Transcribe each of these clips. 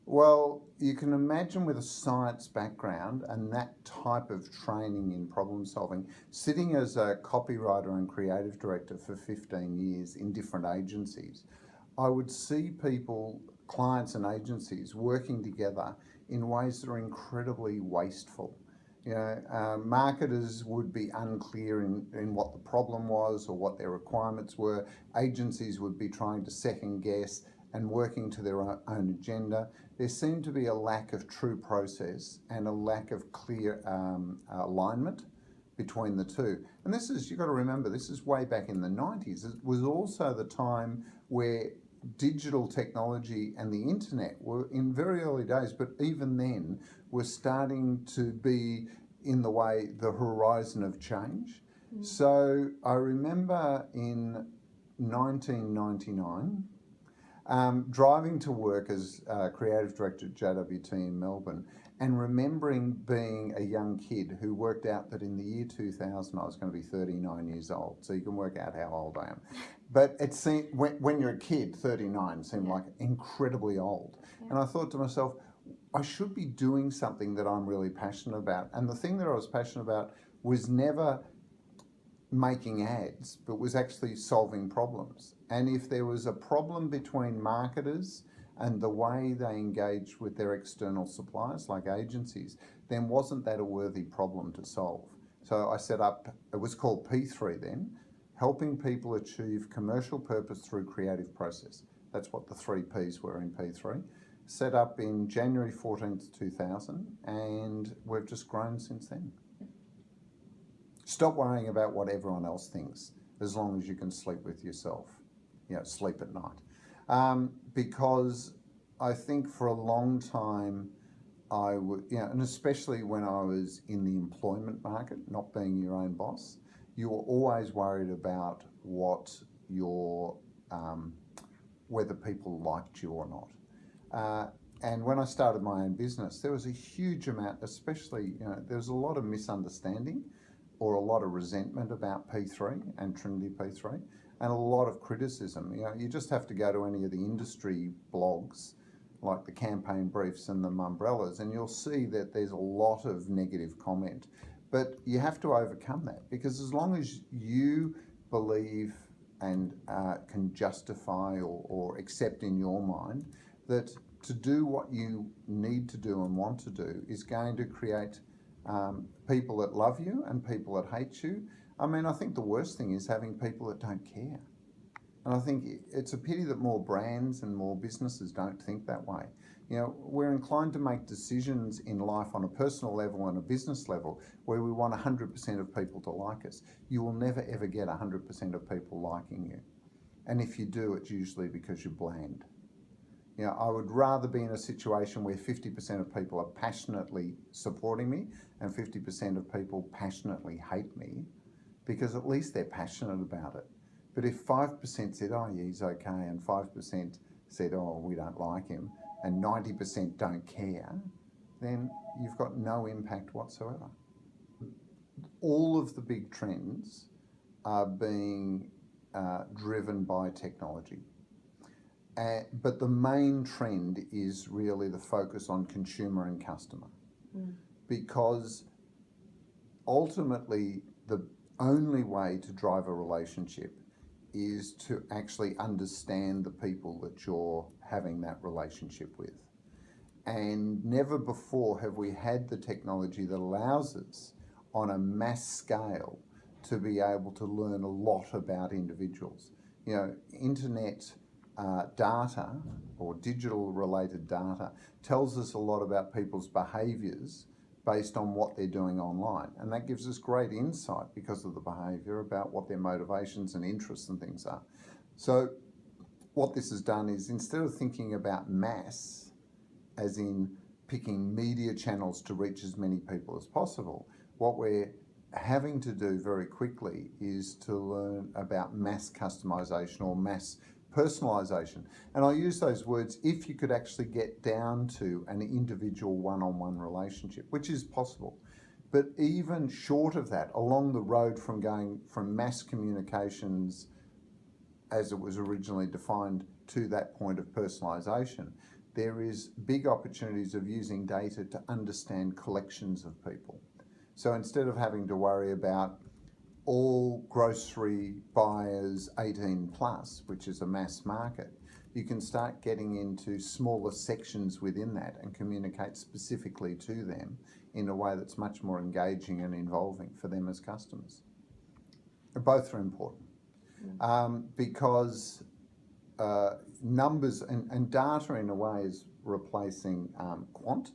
Well, you can imagine with a science background and that type of training in problem solving, sitting as a copywriter and creative director for 15 years in different agencies, I would see people, clients and agencies, working together in ways that are incredibly wasteful. Marketers would be unclear in what the problem was or what their requirements were. Agencies would be trying to second guess and working to their own agenda. There seemed to be a lack of true process and a lack of clear alignment between the two. And this is, you've got to remember, this is way back in the 90s. It was also the time where digital technology and the internet were in very early days, but even then were starting to be in the way, the horizon of change. So I remember in 1999, driving to work as creative director at JWT in Melbourne and remembering being a young kid who worked out that in the year 2000 I was going to be 39 years old. So you can work out how old I am. But it seemed, when you're a kid, 39 seemed like incredibly old. And I thought to myself, I should be doing something that I'm really passionate about. And the thing that I was passionate about was never making ads, but was actually solving problems. And if there was a problem between marketers and the way they engage with their external suppliers, like agencies, then wasn't that a worthy problem to solve? So I set up, it was called P3 then, helping people achieve commercial purpose through creative process. That's what the 3 Ps were in P3. Set up in January 14th, 2000, and we've just grown since then. Stop worrying about what everyone else thinks, as long as you can sleep with yourself, sleep at night. Because I think for a long time, I would, and especially when I was in the employment market, not being your own boss, you were always worried about what your, whether people liked you or not. And when I started my own business, there was a huge amount, especially, there was a lot of misunderstanding or a lot of resentment about P3 and Trinity P3, and a lot of criticism. You just have to go to any of the industry blogs, like the Campaign Briefs and the Mumbrellas, and you'll see that there's a lot of negative comment. But you have to overcome that, because as long as you believe and can justify or accept in your mind that to do what you need to do and want to do is going to create people that love you and people that hate you. I mean, I think the worst thing is having people that don't care. And I think it's a pity that more brands and more businesses don't think that way. We're inclined to make decisions in life on a personal level and a business level where we want 100% of people to like us. You will never ever get 100% of people liking you. And if you do, it's usually because you're bland. I would rather be in a situation where 50% of people are passionately supporting me and 50% of people passionately hate me, because at least they're passionate about it. But if 5% said, oh, yeah, he's okay, and 5% said, oh, we don't like him, and 90% don't care, then you've got no impact whatsoever. All of the big trends are being driven by technology. But the main trend is really the focus on consumer and customer, because ultimately the only way to drive a relationship is to actually understand the people that you're having that relationship with. And never before have we had the technology that allows us on a mass scale to be able to learn a lot about individuals. Internet data or digital related data tells us a lot about people's behaviours based on what they're doing online. And that gives us great insight because of the behaviour about what their motivations and interests and things are. So what this has done is, instead of thinking about mass, as in picking media channels to reach as many people as possible, what we're having to do very quickly is to learn about mass customization or mass personalization. And I use those words if you could actually get down to an individual one-on-one relationship, which is possible. But even short of that, along the road from going from mass communications as it was originally defined to that point of personalization, there is big opportunities of using data to understand collections of people. So instead of having to worry about all grocery buyers 18 plus, which is a mass market, you can start getting into smaller sections within that and communicate specifically to them in a way that's much more engaging and involving for them as customers. Both are important because numbers and data in a way is replacing quant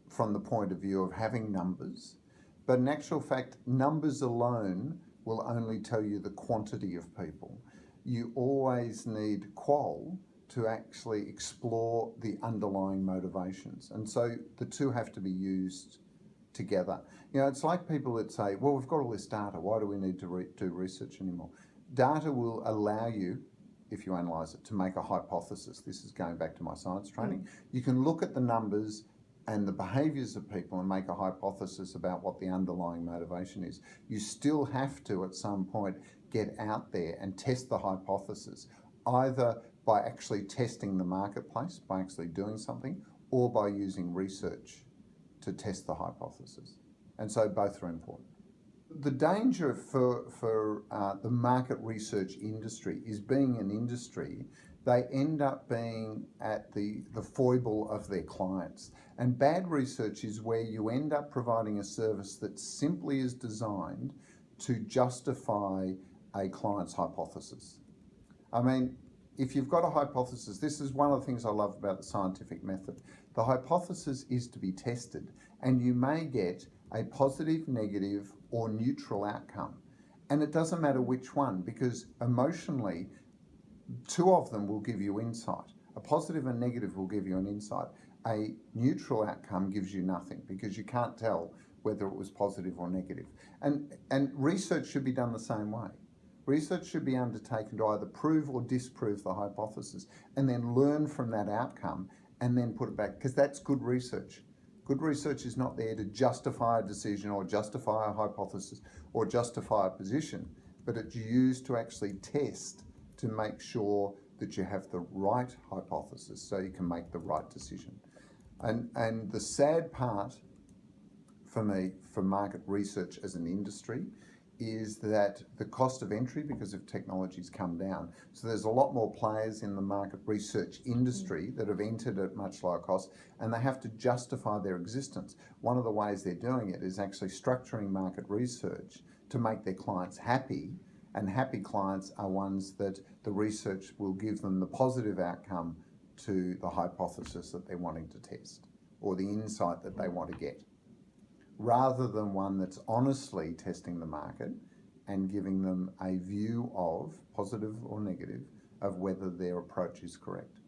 from the point of view of having numbers. But in actual fact, numbers alone will only tell you the quantity of people. You always need qual to actually explore the underlying motivations. And so the two have to be used together. You know, it's like people that say, well, we've got all this data, why do we need to do research anymore? Data will allow you, if you analyse it, to make a hypothesis. This is going back to my science training. You can look at the numbers and the behaviours of people and make a hypothesis about what the underlying motivation is. You still have to, at some point, get out there and test the hypothesis, either by actually testing the marketplace, by actually doing something, or by using research to test the hypothesis. And so both are important. The danger for the market research industry is being an industry, they end up being at the foible of their clients. And bad research is where you end up providing a service that simply is designed to justify a client's hypothesis. I mean, if you've got a hypothesis, this is one of the things I love about the scientific method. The hypothesis is to be tested, and you may get a positive, negative, or neutral outcome. And it doesn't matter which one, because emotionally, two of them will give you insight. A positive and negative will give you an insight. A neutral outcome gives you nothing, because you can't tell whether it was positive or negative. And research should be done the same way. Research should be undertaken to either prove or disprove the hypothesis, and then learn from that outcome and then put it back, because that's good research. Good research is not there to justify a decision or justify a hypothesis or justify a position, but it's used to actually test to make sure that you have the right hypothesis so you can make the right decision. And the sad part for me, for market research as an industry, is that the cost of entry because of technology's come down. So there's a lot more players in the market research industry that have entered at much lower cost, and they have to justify their existence. One of the ways they're doing it is actually structuring market research to make their clients happy, and happy clients are ones that the research will give them the positive outcome to the hypothesis that they're wanting to test, or the insight that they want to get, rather than one that's honestly testing the market and giving them a view of, positive or negative, of whether their approach is correct.